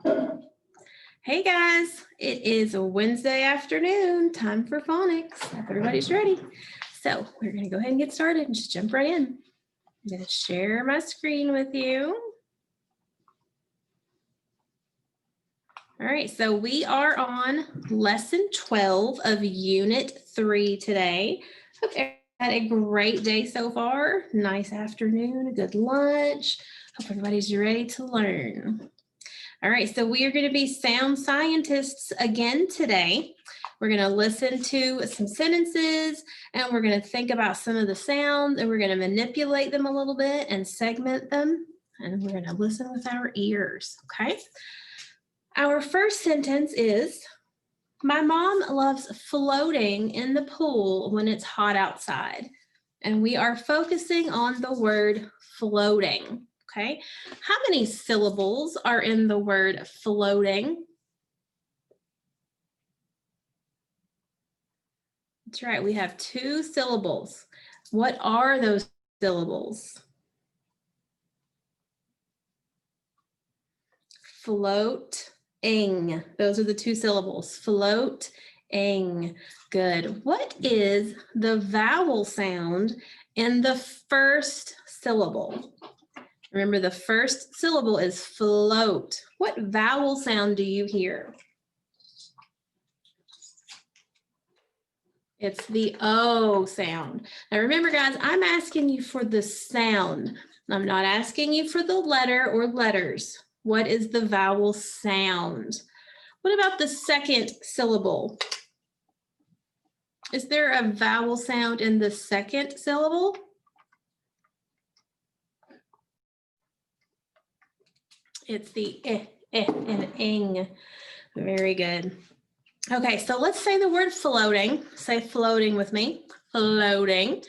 Hey guys, it is a Wednesday afternoon, time for phonics. If everybody's ready. So we're going to go ahead and get started and just jump right in. I'm going to share my screen with you. All right, so we are on lesson 12 of unit 3 today. Hope everybody had a great day so far. Nice afternoon, a good lunch. Hope everybody's ready to learn. All right, so we are going to be sound scientists again today. We're going to listen to some sentences and we're going to think about some of the sounds and we're going to manipulate them a little bit and segment them. And we're going to listen with our ears, okay? Our first sentence is, my mom loves floating in the pool when it's hot outside. And we are focusing on the word floating. Okay, how many syllables are in the word floating? That's right, we have 2 syllables. What are those syllables? Floating. Those are the 2 syllables. Floating. Good. What is the vowel sound in the first syllable? Remember, the first syllable is float. What vowel sound do you hear? It's the O sound. Now remember, guys, I'm asking you for the sound. I'm not asking you for the letter or letters. What is the vowel sound? What about the second syllable? Is there a vowel sound in the second syllable? It's the and ing. Very good. Okay, so let's say the word floating. Say floating with me. Floating.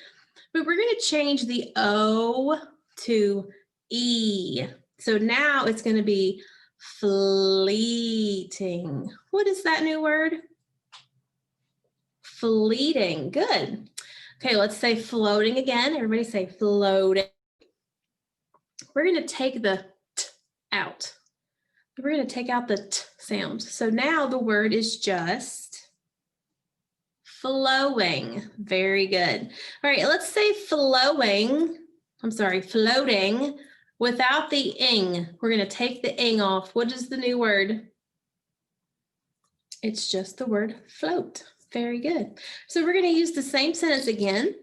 But we're going to change the O to E. So now it's going to be fleeting. What is that new word? Fleeting. Good. Okay, let's say floating again. Everybody say floating. We're going to take the T out. We're going to take out the T sound. So now the word is just flowing. Very good. All right, let's say floating without the ing. We're going to take the ing off. What is the new word? It's just the word float. Very good. So we're going to use the same sentence again,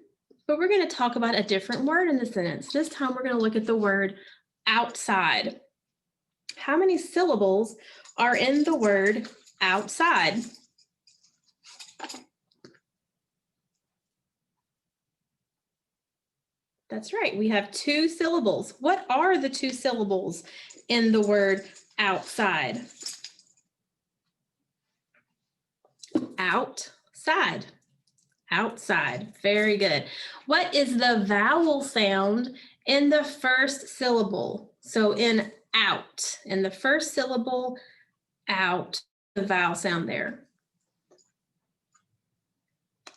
but we're going to talk about a different word in the sentence. This time we're going to look at the word outside. How many syllables are in the word outside? That's right, we have 2 syllables. What are the 2 syllables in the word outside? Outside. Outside. Very good. What is the vowel sound in the first syllable? So in out, in the first syllable, out, the vowel sound there.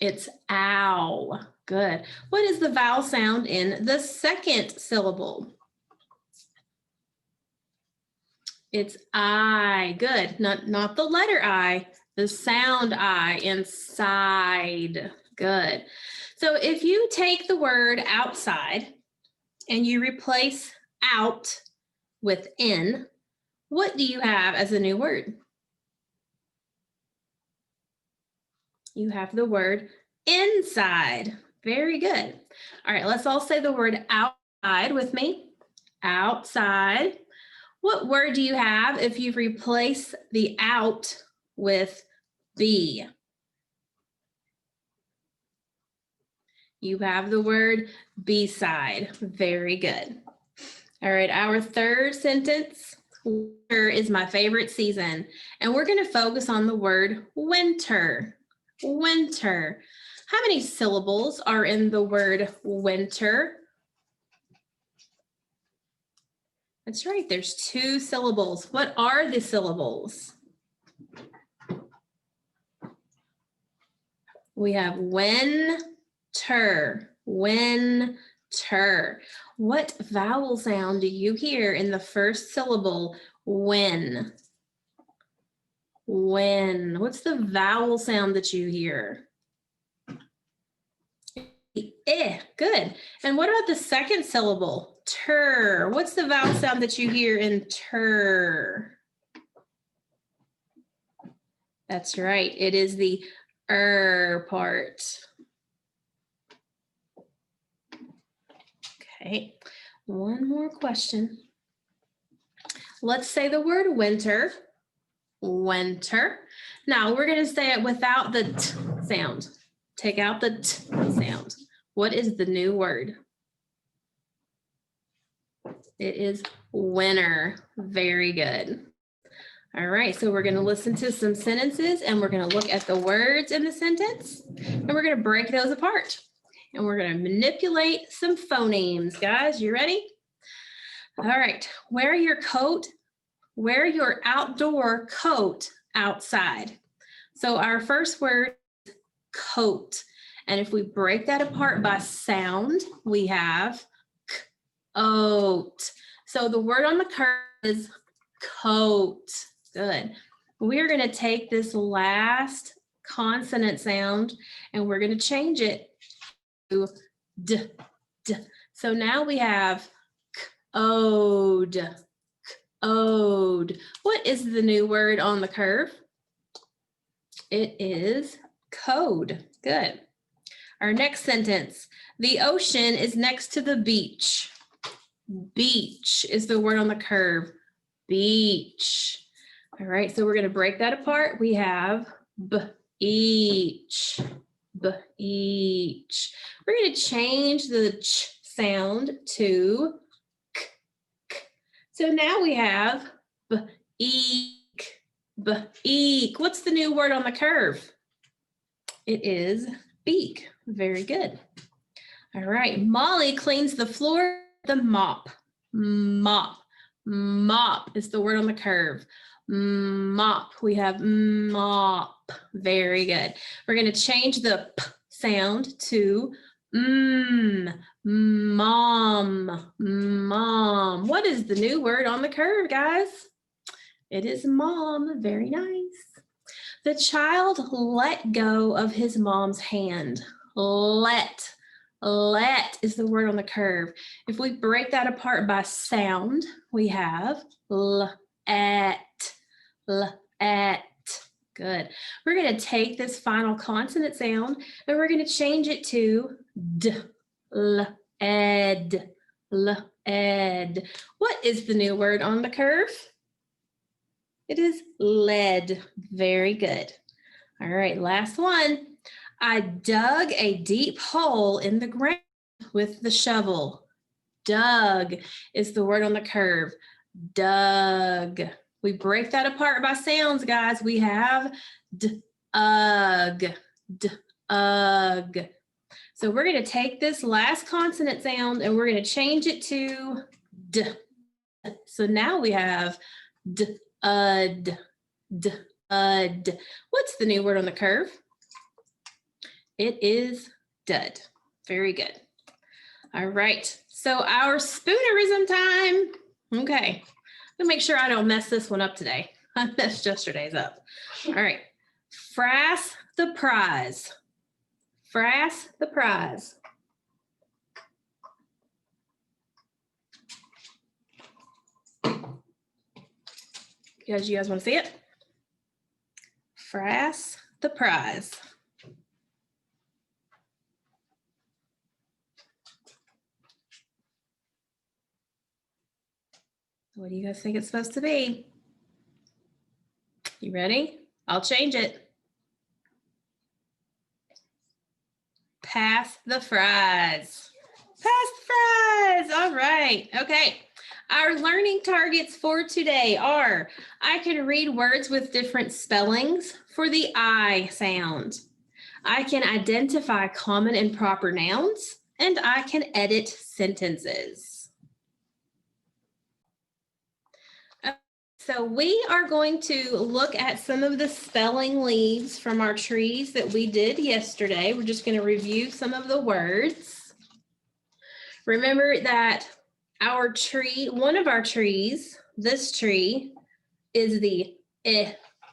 It's ow. Good. What is the vowel sound in the second syllable? It's I. Good. Not the letter I, the sound I, inside. Good. So if you take the word outside and you replace out with in, what do you have as a new word? You have the word inside. Very good. All right, let's all say the word outside with me. Outside. What word do you have if you replace the out with the? You have the word beside. Very good. All right, our third sentence, winter is my favorite season. And we're going to focus on the word winter. Winter. How many syllables are in the word winter? That's right, there's 2 syllables. What are the syllables? We have winter, winter. What vowel sound do you hear in the first syllable, when? When. What's the vowel sound that you hear? Eh, good. And what about the second syllable? Tur. What's the vowel sound that you hear in tur? That's right. It is the part. Okay. One more question. Let's say the word winter. Winter. Now we're going to say it without the t sound. Take out the t sound. What is the new word? It is winter. Very good. All right, so we're going to listen to some sentences and we're going to look at the words in the sentence and we're going to break those apart. And we're going to manipulate some phonemes. Guys, you ready? All right, wear your outdoor coat outside. So our first word is coat. And if we break that apart by sound, we have oat. So the word on the curve is coat. Good. We're going to take this last consonant sound and we're going to change it to d. So now we have ode. Ode. What is the new word on the curve? It is code. Good. Our next sentence. The ocean is next to the beach. Beach is the word on the curve. Beach. All right, so we're going to break that apart. We have beach. Beach. We're going to change the ch sound to k. So now we have beak. Beak. What's the new word on the curve? It is beak. Very good. All right. Molly cleans the floor with the mop. Mop. Mop is the word on the curve. Mop. We have mop. Very good. We're going to change the p sound to mom. Mom. What is the new word on the curve, guys? It is mom. Very nice. The child let go of his mom's hand. Let is the word on the curve. If we break that apart by sound, we have let. Good. We're going to take this final consonant sound and we're going to change it to d. Ed. Ed. What is the new word on the curve? It is lead. Very good. All right, last one. I dug a deep hole in the ground with the shovel. Dug is the word on the curve. Dug. We break that apart by sounds, guys. We have d-ug. D-ug. So we're going to take this last consonant sound and we're going to change it to d. So now we have d-ud. D-ud. What's the new word on the curve? It is dud. Very good. All right. So our spoonerism time. Okay. I'll make sure I don't mess this one up today. I messed yesterday's up. All right. Frass the prize. Frass the prize. You guys want to see it? Frass the prize. What do you guys think it's supposed to be? You ready? I'll change it. Pass the fries. Pass the fries. All right. Okay. Our learning targets for today are, I can read words with different spellings for the I sound. I can identify common and proper nouns, and I can edit sentences. So we are going to look at some of the spelling leaves from our trees that we did yesterday. We're just going to review some of the words. Remember that our tree, one of our trees, this tree, is the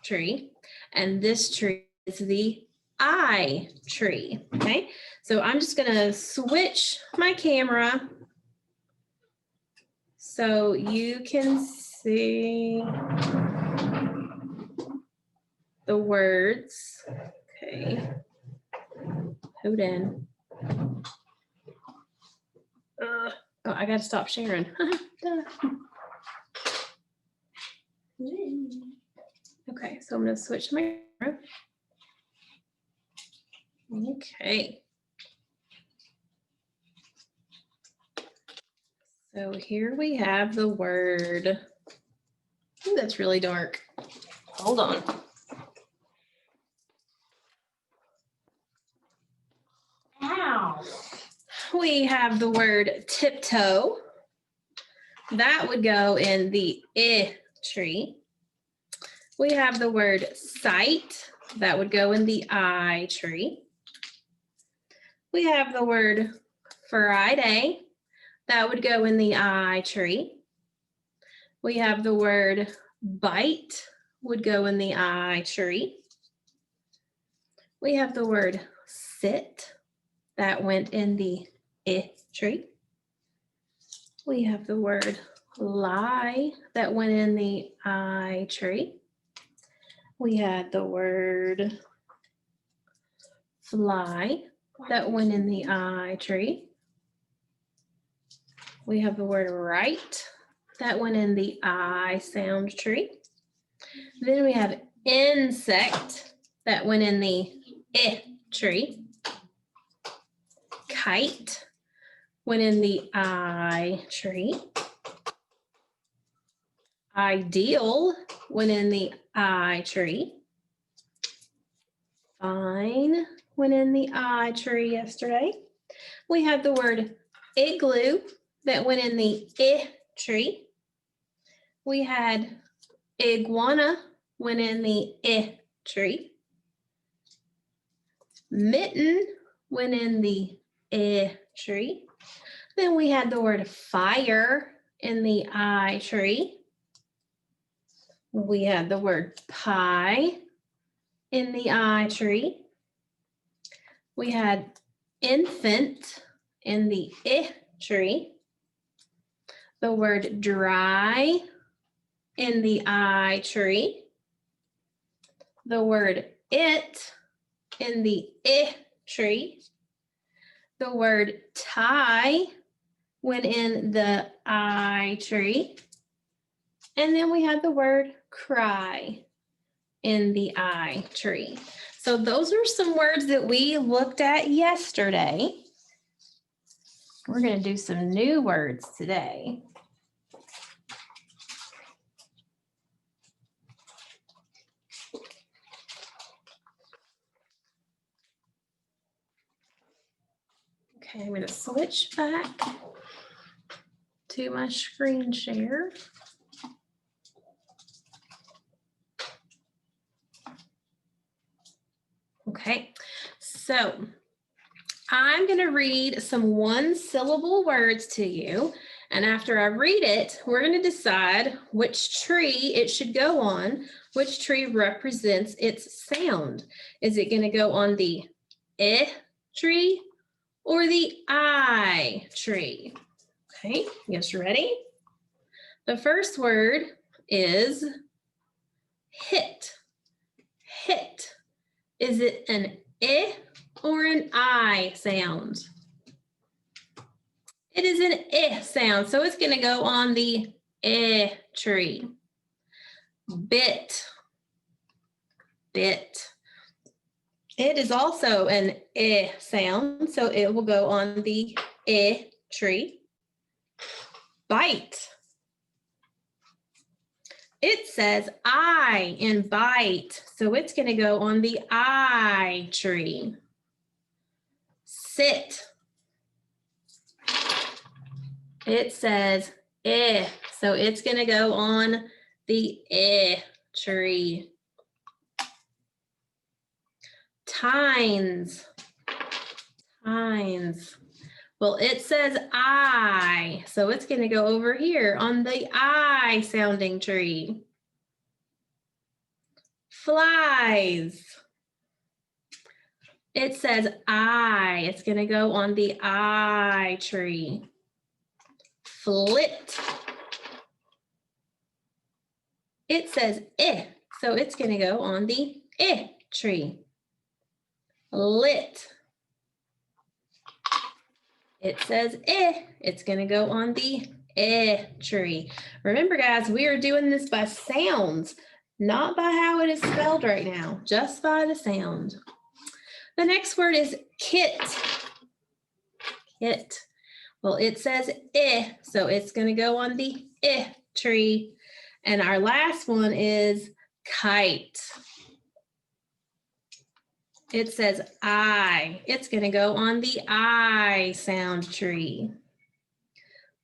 tree, and this tree is the I tree, okay? So I'm just gonna switch my camera so you can see the words. Okay, hold in. Oh, I gotta stop sharing. Okay, so I'm gonna switch my camera. Okay. So here we have the word. Ooh, that's really dark. Hold on. Ow. We have the word tiptoe. That would go in the I tree. We have the word sight. That would go in the I tree. We have the word Friday. That would go in the I tree. We have the word bite, would go in the I tree. We have the word sit, that went in the I tree. We have the word lie, that went in the I tree. We had the word fly, that went in the I tree. We have the word right, that went in the I sound tree. Then we have insect, that went in the I tree. Kite went in the I tree. Ideal went in the I tree. Fine went in the I tree yesterday. We have the word igloo that went in the I tree. We had iguana went in the I tree. Mitten went in the I tree. Then we had the word fire in the I tree. We had the word pie in the I tree. We had infant in the I tree. The word dry in the I tree. The word it in the I tree. The word tie went in the I tree. And then we had the word cry in the I tree. So those are some words that we looked at yesterday. We're going to do some new words today. Okay, I'm going to switch back to my screen share. Okay, so I'm going to read some one-syllable words to you, and after I read it, we're going to decide which tree it should go on, which tree represents its sound. Is it going to go on the I tree or the I tree? Okay, you guys ready? The first word is hit. Hit. Is it an I or an I sound? It is an I sound, so it's going to go on the I tree. Bit. Bit. It is also an I sound, so it will go on the I tree. Bite. It says I in bite, so it's going to go on the I tree. Sit. It says so it's going to go on the tree. Tines. Tines. Well, it says I, so it's going to go over here on the I sounding tree. Flies. It says I. It's going to go on the I tree. Flit. It says I, so it's going to go on the I tree. Lit. It says I. It's going to go on the I tree. Remember, guys, we are doing this by sounds, not by how it is spelled right now, just by the sound. The next word is kit. Kit. Well, it says I, so it's going to go on the I tree. And our last one is kite. It says I. It's going to go on the I sound tree.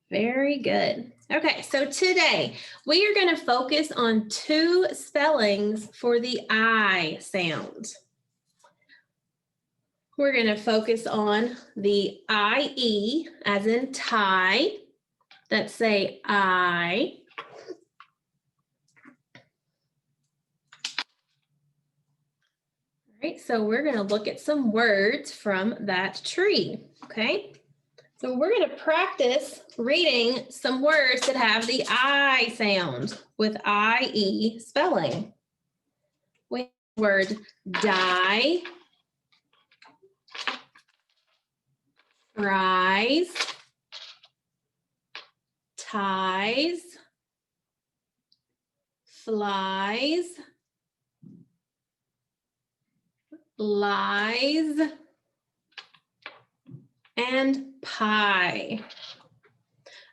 Very good. Okay, so today we are going to focus on 2 spellings for the I sound. We're going to focus on the IE, as in tie, that say I. All right, so we're going to look at some words from that tree, okay? So we're going to practice reading some words that have the I sound with IE spelling. We have the word die, fries, ties, flies, lies, and pie.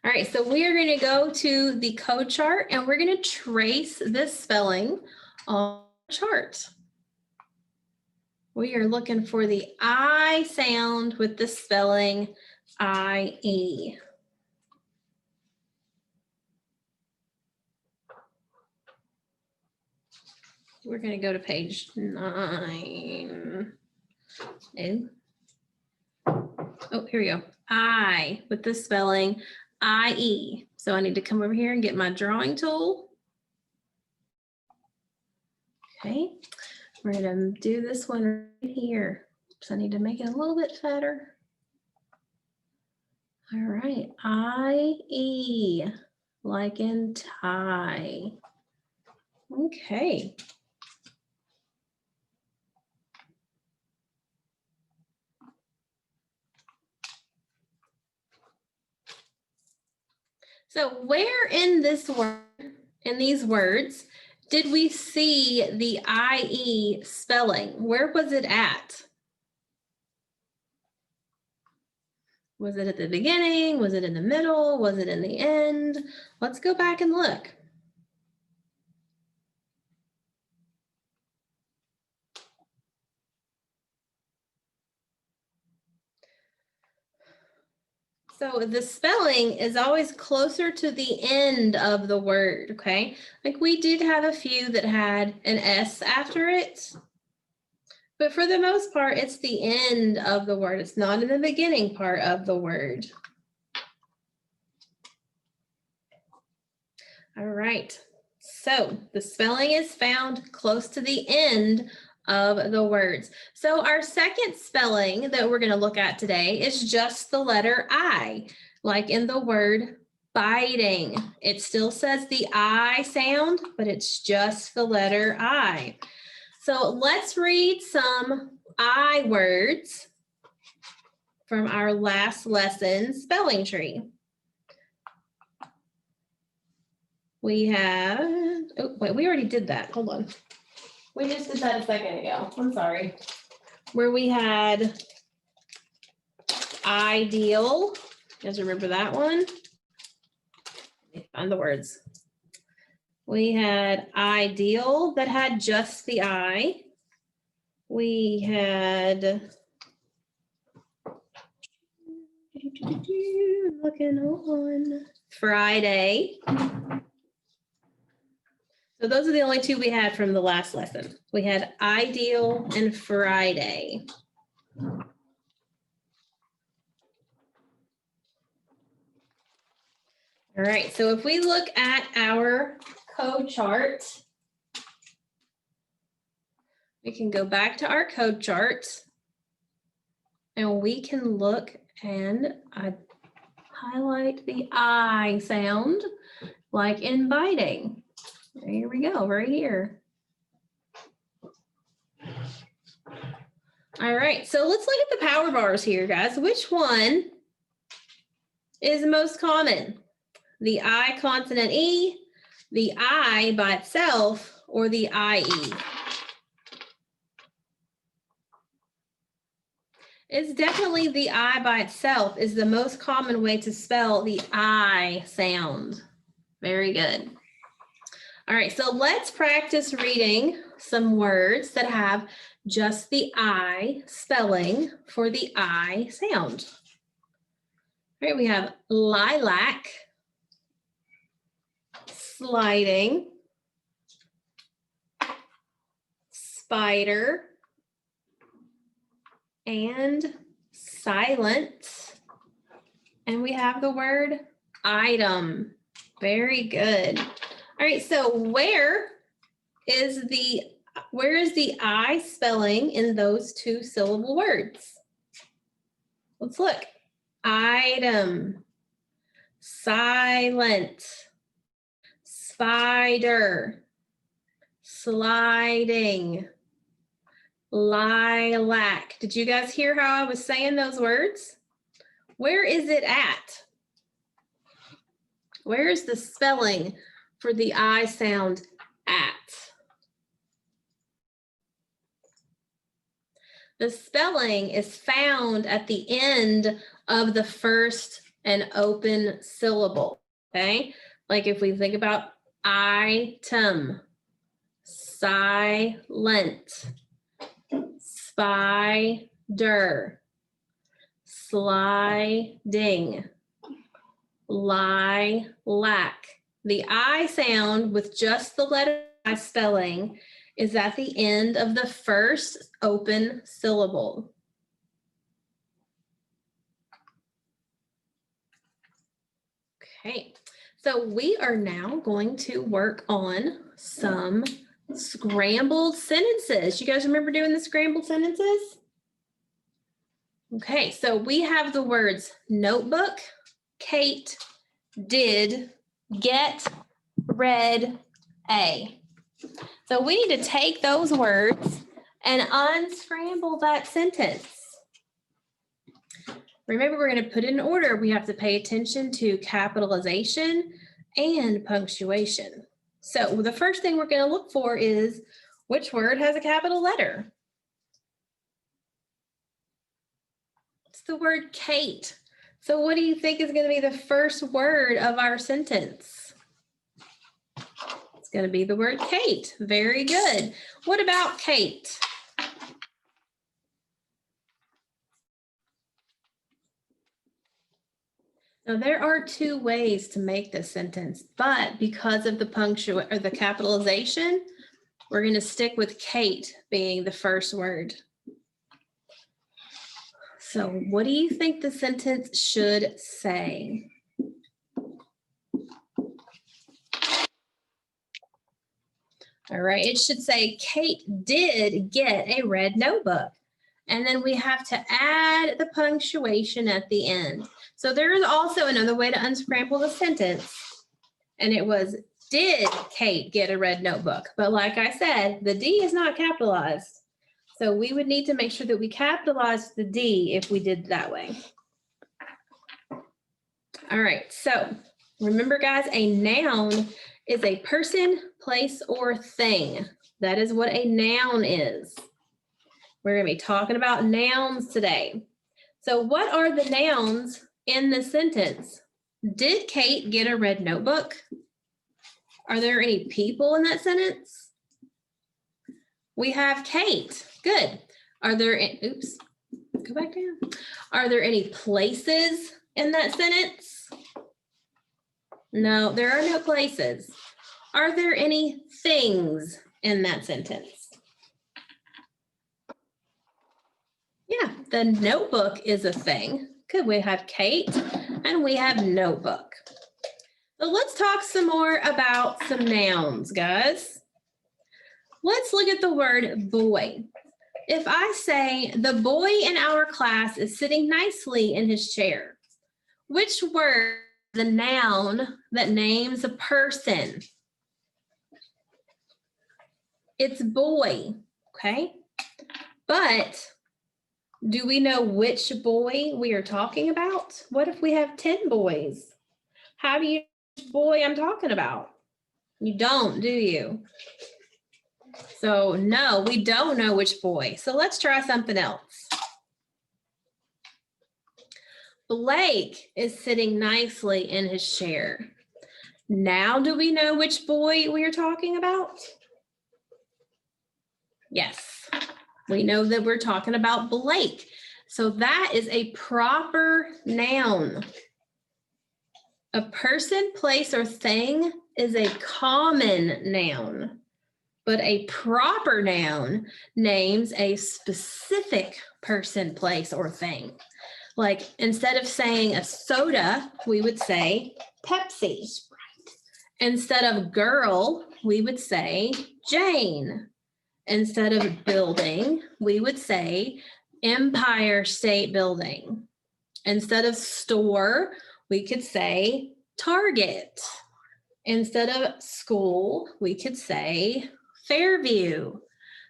All right, so we are going to go to the code chart and we're going to trace this spelling on the chart. We are looking for the I sound with the spelling IE. We're going to go to page 9. Oh, here we go. I with the spelling IE. So I need to come over here and get my drawing tool. Okay, we're going to do this one right here. So I need to make it a little bit fatter. All right, IE, like in tie. Okay. So where in this word, in these words, did we see the IE spelling? Where was it at? Was it at the beginning? Was it in the middle? Was it in the end? Let's go back and look. So the spelling is always closer to the end of the word, okay? Like we did have a few that had an S after it, but for the most part, it's the end of the word. It's not in the beginning part of the word. All right, so the spelling is found close to the end of the words. So our second spelling that we're going to look at today is just the letter I, like in the word biting. It still says the I sound, but it's just the letter I. So let's read some I words from our last lesson spelling tree. We have, oh, wait, we already did that. Hold on. We just did that a second ago. I'm sorry. Where we had ideal. You guys remember that one? Let me find the words. We had ideal that had just the I. We had looking on Friday. So those are the only 2 we had from the last lesson. We had ideal and Friday. All right, so if we look at our code chart, We can go back to our code chart and we can look and highlight the I sound like inviting. Here we go, right here. All right, so let's look at the power bars here, guys. Which one is most common? The I consonant E, the I by itself, or the IE? It's definitely the I by itself is the most common way to spell the I sound. Very good. All right, so let's practice reading some words that have just the I spelling for the I sound. All right, we have lilac, sliding, spider, and silent. And we have the word item. Very good. All right, so where is the I spelling in those two syllable words? Let's look. Item, silent, spider, sliding, lilac. Did you guys hear how I was saying those words? Where is it at? Where is the spelling for the I sound at? The spelling is found at the end of the first and open syllable, okay? Like if we think about item, silent, spider, sliding, lilac. The I sound with just the letter I spelling is at the end of the first open syllable. Okay, so we are now going to work on some scrambled sentences. You guys remember doing the scrambled sentences? Okay, so we have the words notebook, Kate, did, get, read, a. So we need to take those words and unscramble that sentence. Remember, we're going to put it in order. We have to pay attention to capitalization and punctuation. So the first thing we're going to look for is which word has a capital letter? It's the word Kate. So what do you think is going to be the first word of our sentence? It's going to be the word Kate. Very good. What about Kate? Now there are two ways to make this sentence, but because of the punctuation or the capitalization, we're going to stick with Kate being the first word. So what do you think the sentence should say? All right, it should say Kate did get a red notebook. And then we have to add the punctuation at the end. So there is also another way to unscramble the sentence. And it was, did Kate get a red notebook? But like I said, the D is not capitalized. So we would need to make sure that we capitalize the D if we did that way. All right, so remember guys, a noun is a person, place, or thing. That is what a noun is. We're going to be talking about nouns today. So what are the nouns in the sentence? Did Kate get a red notebook? Are there any people in that sentence? We have Kate. Good. Are there, oops, go back down. Are there any places in that sentence? No, there are no places. Are there any things in that sentence? Yeah, the notebook is a thing. Good, we have Kate and we have notebook. So let's talk some more about some nouns, guys. let's look at the word boy. If I say the boy in our class is sitting nicely in his chair, which word is the noun that names a person? It's boy, okay? But do we know which boy we are talking about? What if we have 10 boys? How do you know which boy I'm talking about? You don't, do you? So no, we don't know which boy. So let's try something else. Blake is sitting nicely in his chair. Now do we know which boy we are talking about? Yes, we know that we're talking about Blake. So that is a proper noun. A person, place, or thing is a common noun, but a proper noun names a specific person, place, or thing. Like instead of saying a soda, we would say Pepsi. Instead of girl, we would say Jane. Instead of building, we would say Empire State Building. Instead of store, we could say Target. Instead of school, we could say Fairview.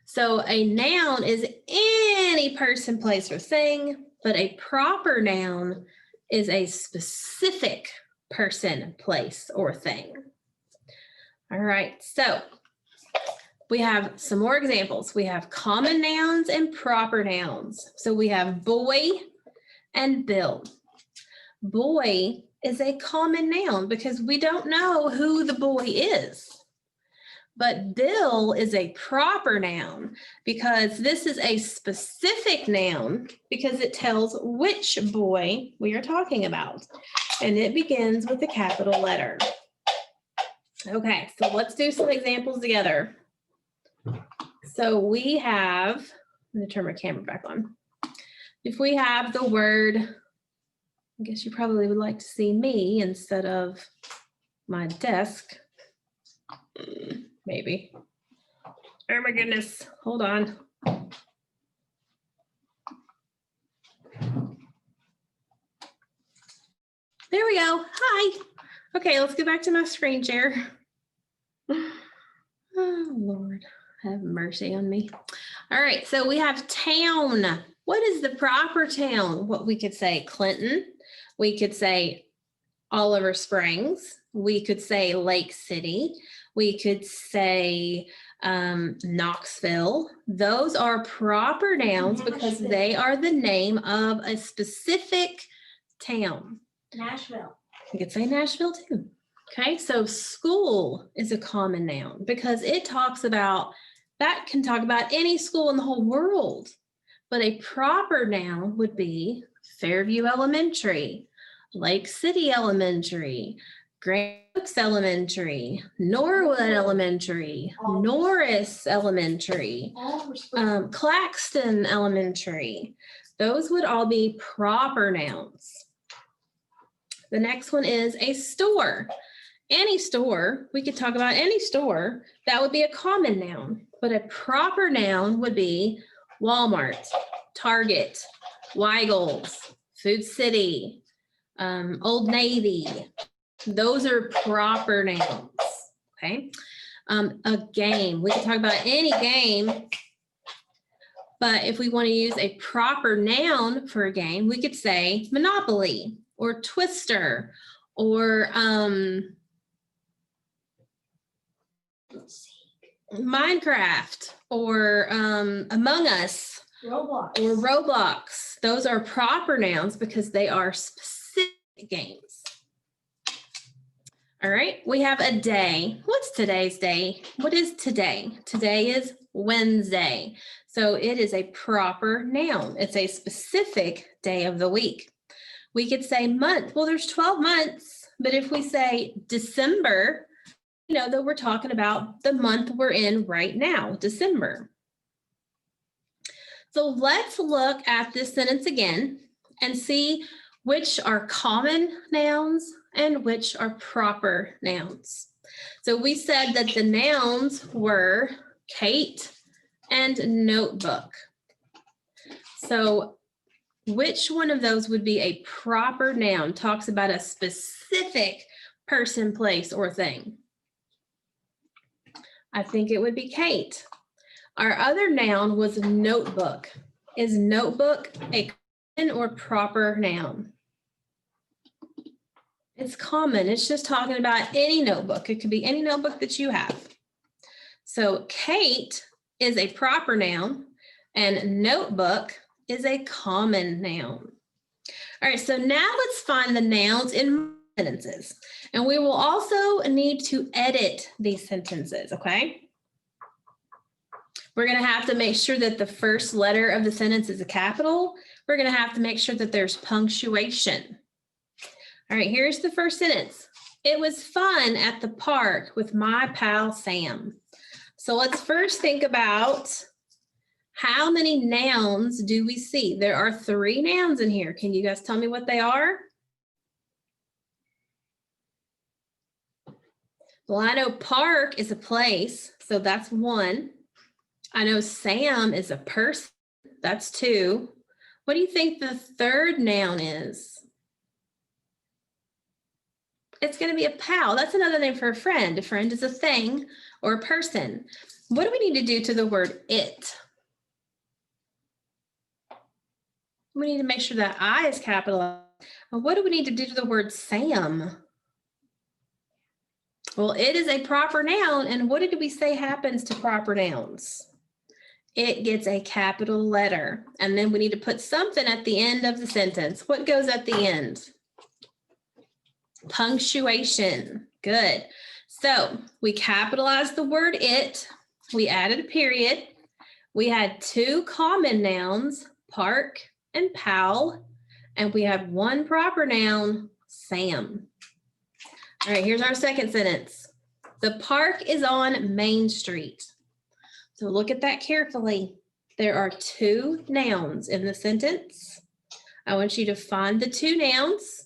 So a noun is any person, place, or thing, but a proper noun is a specific person, place, or thing. All right, so we have some more examples. We have common nouns and proper nouns. So we have boy and Bill. Boy is a common noun because we don't know who the boy is. But Bill is a proper noun because this is a specific noun because it tells which boy we are talking about. And it begins with a capital letter. Okay, so let's do some examples together. So we have, I'm going to turn my camera back on. If we have the word, I guess you probably would like to see me instead of my desk. Maybe. Oh my goodness, hold on. There we go, hi. Okay, let's get back to my screen share. Oh Lord, have mercy on me. All right, so we have town. What is the proper town? What we could say Clinton, we could say Oliver Springs, we could say Lake City, we could say Knoxville. Those are proper nouns because they are the name of a specific town. Nashville. You could say Nashville too. Okay, so school is a common noun because it talks about, that can talk about any school in the whole world. But a proper noun would be Fairview Elementary, Lake City Elementary, Grand Oaks Elementary, Norwood Elementary, Norris Elementary, Claxton Elementary. Those would all be proper nouns. The next one is a store. Any store, we could talk about any store, that would be a common noun, but a proper noun would be Walmart, Target, Weigel's, Food City, Old Navy. Those are proper nouns, okay? A game, we can talk about any game, but if we want to use a proper noun for a game, we could say Monopoly or Twister or Minecraft or Among Us Roblox. or Roblox. Those are proper nouns because they are specific games. All right, we have a day. What's today's day? What is today? Today is Wednesday. So it is a proper noun. It's a specific day of the week. We could say month. Well, there's 12 months, but if we say December, you know that we're talking about the month we're in right now, December. So let's look at this sentence again and see which are common nouns and which are proper nouns. So we said that the nouns were Kate and notebook. So which one of those would be a proper noun? Talks about a specific person, place, or thing. I think it would be Kate. Our other noun was notebook. Is notebook a common or proper noun? It's common. It's just talking about any notebook. It could be any notebook that you have. So Kate is a proper noun and notebook is a common noun. All right, so now let's find the nouns in sentences. And we will also need to edit these sentences, okay? We're going to have to make sure that the first letter of the sentence is a capital. We're going to have to make sure that there's punctuation. All right, here's the first sentence. It was fun at the park with my pal Sam. So let's first think about how many nouns do we see? There are 3 nouns in here. Can you guys tell me what they are? Well, I know park is a place, so that's 1. I know Sam is a person, that's 2. What do you think the third noun is? It's going to be a pal. That's another name for a friend. A friend is a thing or a person. What do we need to do to the word it? We need to make sure that I is capitalized. And what do we need to do to the word Sam? Well, it is a proper noun. And what did we say happens to proper nouns? It gets a capital letter. And then we need to put something at the end of the sentence. What goes at the end? Punctuation. Good. So we capitalized the word it. We added a period. We had 2 common nouns, park and pal, and we have 1 proper noun, Sam. All right, here's our second sentence. The park is on Main Street. So look at that carefully. There are 2 nouns in the sentence. I want you to find the 2 nouns.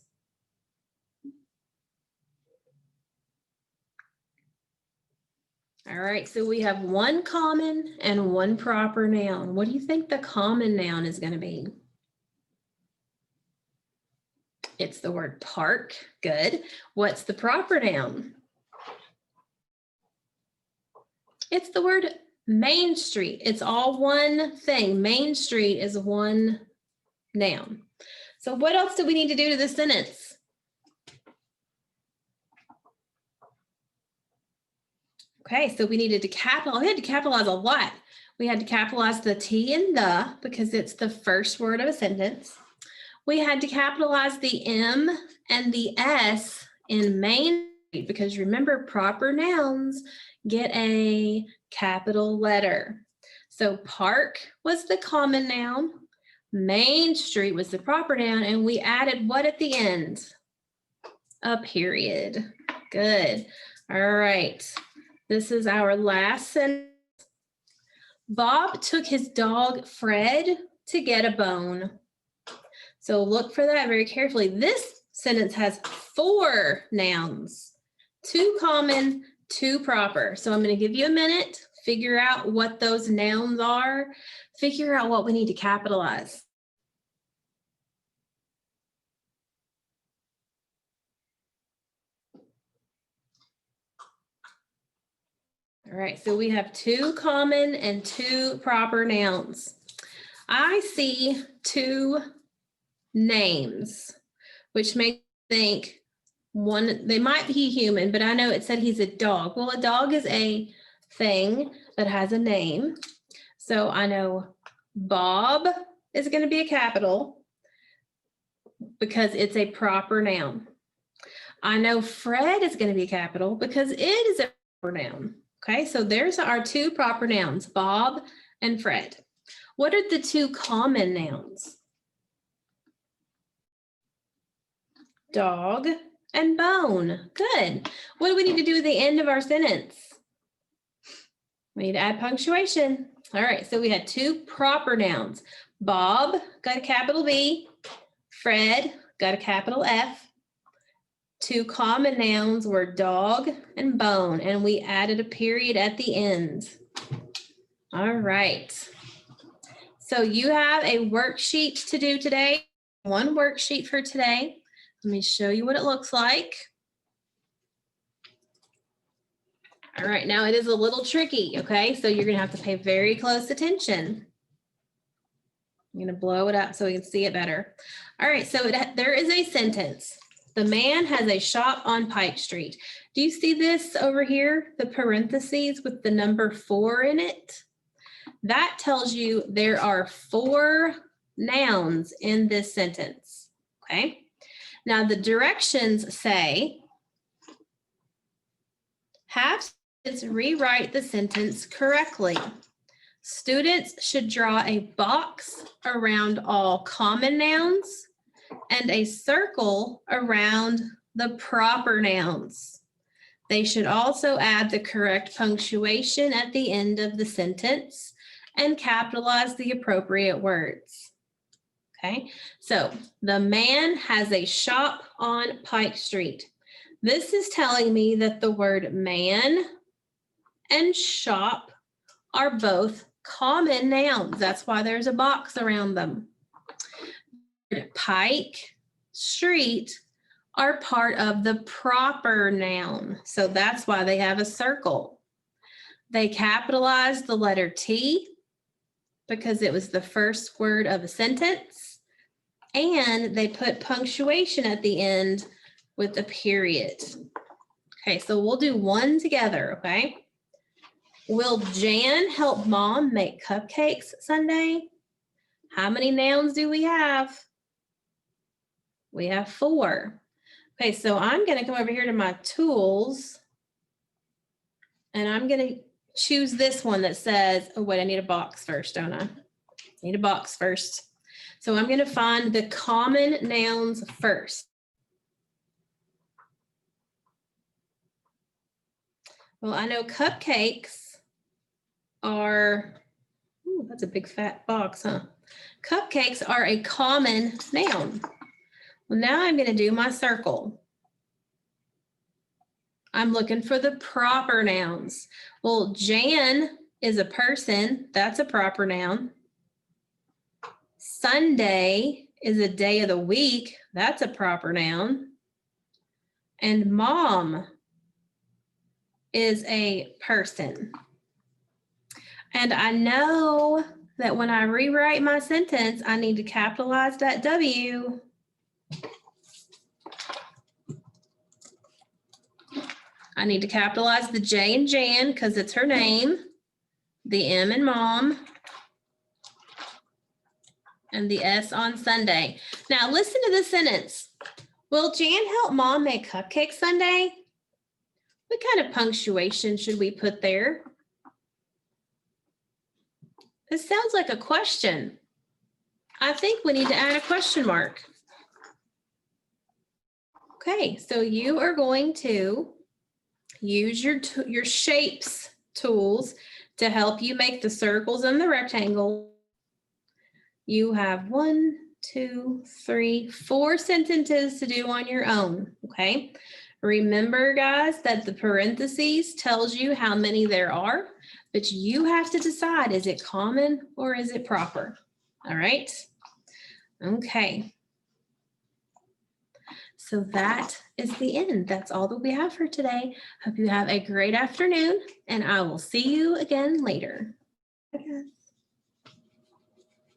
All right, so we have 1 common and 1 proper noun. What do you think the common noun is going to be? It's the word park. Good. What's the proper noun? It's the word Main Street. It's all one thing. Main Street is 1 noun. So what else do we need to do to this sentence? Okay, so we needed to capitalize. We had to capitalize a lot. We had to capitalize the T and the because it's the first word of a sentence. We had to capitalize the M and the S in Main Street because remember, proper nouns get a capital letter. So park was the common noun, Main Street was the proper noun, and we added what at the end? A period. Good. All right. This is our last sentence. Bob took his dog Fred to get a bone. So look for that very carefully. This sentence has 4 nouns, 2 common, 2 proper. So I'm going to give you a minute, figure out what those nouns are, figure out what we need to capitalize. All right, so we have 2 common and 2 proper nouns. I see 2 names, which makes me think they might be human, but I know it said he's a dog. Well, a dog is a thing that has a name. So I know Bob is going to be a capital because it's a proper noun. I know Fred is going to be a capital because it is a proper noun. Okay, so there's our 2 proper nouns, Bob and Fred. What are the 2 common nouns? Dog and bone. Good. What do we need to do at the end of our sentence? We need to add punctuation. All right, so we had 2 proper nouns. Bob got a capital B. Fred got a capital F. 2 common nouns were dog and bone, and we added a period at the end. All right. So you have a worksheet to do today. One worksheet for today. Let me show you what it looks like. All right, now it is a little tricky, okay? So you're gonna have to pay very close attention. I'm gonna blow it up so we can see it better. All right, so there is a sentence. The man has a shop on Pike Street. Do you see this over here? The parentheses with the number 4 in it? That tells you there are 4 nouns in this sentence, okay? Now the directions say, have students rewrite the sentence correctly. Students should draw a box around all common nouns and a circle around the proper nouns. They should also add the correct punctuation at the end of the sentence and capitalize the appropriate words. Okay, so the man has a shop on Pike Street. This is telling me that the word man and shop are both common nouns. That's why there's a box around them. Pike, street are part of the proper noun. So that's why they have a circle. They capitalized the letter T because it was the first word of a sentence. And they put punctuation at the end with a period. Okay, so we'll do one together, okay? Will Jan help Mom make cupcakes Sunday? How many nouns do we have? We have 4. Okay, so I'm going to come over here to my tools and I'm going to choose this one that says, oh wait, I need a box first, don't I? Need a box first. So I'm going to find the common nouns first. Well, I know cupcakes are, ooh, that's a big fat box, huh? Cupcakes are a common noun. Well, now I'm going to do my circle. I'm looking for the proper nouns. Well, Jan is a person. That's a proper noun. Sunday is a day of the week. That's a proper noun. And Mom is a person. And I know that when I rewrite my sentence, I need to capitalize that W. I need to capitalize the J in Jan because it's her name, the M in Mom, and the S on Sunday. Now listen to this sentence. Will Jan help Mom make cupcakes Sunday? What kind of punctuation should we put there? This sounds like a question. I think we need to add a question mark. Okay, so you are going to use your shapes tools to help you make the circles and the rectangle. You have 1, 2, 3, 4 sentences to do on your own, okay? Remember, guys, that the parentheses tells you how many there are, but you have to decide, is it common or is it proper? All right? Okay. So that is the end. That's all that we have for today. Hope you have a great afternoon, and I will see you again later.